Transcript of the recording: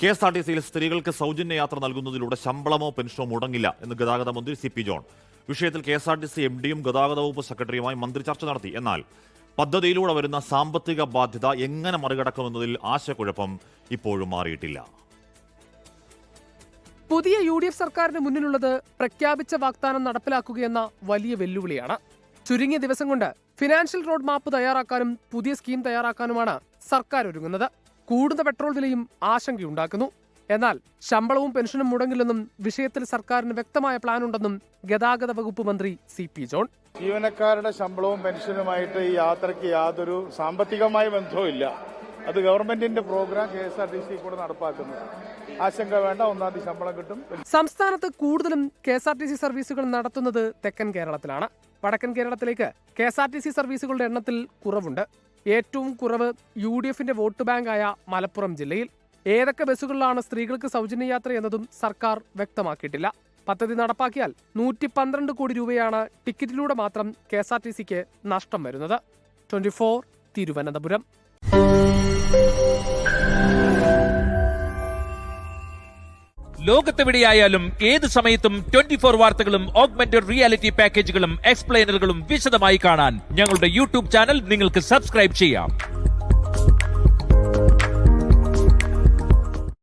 KSRTCയിൽ സ്ത്രീകൾക്ക് സൗജന്യ യാത്ര നൽകുന്നതിലൂടെ ശമ്പളമോ പെൻഷനോ മുടങ്ങില്ല എന്ന് ഗതാഗത മന്ത്രി CP ജോൺ. വിഷയത്തിൽ KSRTC MDയും ഗതാഗത വകുപ്പ് സെക്രട്ടറിയുമായി മന്ത്രി ചർച്ച നടത്തി. എന്നാൽ പദ്ധതിയിലൂടെ വരുന്ന സാമ്പത്തിക ബാധ്യത എങ്ങനെ മറികടക്കുമെന്നതിൽ ആശയക്കുഴപ്പം ഇപ്പോഴും മാറിയിട്ടില്ല. പുതിയ UDF സർക്കാരിന് മുന്നിലുള്ളത് പ്രഖ്യാപിച്ച വാഗ്ദാനം നടപ്പിലാക്കുകയെന്ന വലിയ വെല്ലുവിളിയാണ്. ചുരുങ്ങിയ ദിവസം കൊണ്ട് ഫിനാൻഷ്യൽ റോഡ് മാപ്പ് തയ്യാറാക്കാനും പുതിയ സ്കീം തയ്യാറാക്കാനുമാണ് സർക്കാർ ഒരുങ്ങുന്നത്. കൂടുന്ന പെട്രോൾ വിലയും ആശങ്കയുണ്ടാക്കുന്നു. എന്നാൽ ശമ്പളവും പെൻഷനും മുടങ്ങില്ലെന്നും വിഷയത്തിൽ സർക്കാരിന് വ്യക്തമായ പ്ലാൻ ഉണ്ടെന്നും ഗതാഗത വകുപ്പ് മന്ത്രി CP ജോൺ. ജീവനക്കാരുടെ ശമ്പളവും പെൻഷനുമായിട്ട് ഈ യാത്രയ്ക്ക് യാതൊരു സാമ്പത്തികമായ ബന്ധവും ഇല്ല. അത് ഗവൺമെന്റിന്റെ പ്രോഗ്രാം KSRTC കൂടെ നടപ്പാക്കുന്നത്. ആശങ്ക വേണ്ട, 1-ാം തീയതി ശമ്പളം കിട്ടും. സംസ്ഥാനത്ത് കൂടുതലും KSRTC സർവീസുകൾ നടത്തുന്നത് തെക്കൻ കേരളത്തിലാണ്. വടക്കൻ കേരളത്തിലേക്ക് KSRTC സർവീസുകളുടെ എണ്ണത്തിൽ കുറവുണ്ട്. ഏറ്റവും കുറവ് UDFന്റെ വോട്ട് ബാങ്കായ മലപ്പുറം ജില്ലയിൽ. ഏതൊക്കെ ബസ്സുകളിലാണ് സ്ത്രീകൾക്ക് സൗജന്യ യാത്ര എന്നതും സർക്കാർ വ്യക്തമാക്കിയിട്ടില്ല. പദ്ധതി നടപ്പാക്കിയാൽ 112 കോടി രൂപയാണ് ടിക്കറ്റിലൂടെ മാത്രം KSRTCക്ക് നഷ്ടം വരുന്നത്. 24 തിരുവനന്തപുരം. ലോകത്തെവിടെയായാലും ഏത് സമയത്തും 24 വാർത്തകളും ഓഗ്മെന്റഡ് റിയാലിറ്റി പാക്കേജുകളും എക്സ്പ്ലെയിനറുകളും വിശദമായി കാണാൻ ഞങ്ങളുടെ YouTube ചാനൽ നിങ്ങൾക്ക് സബ്സ്ക്രൈബ് ചെയ്യാം.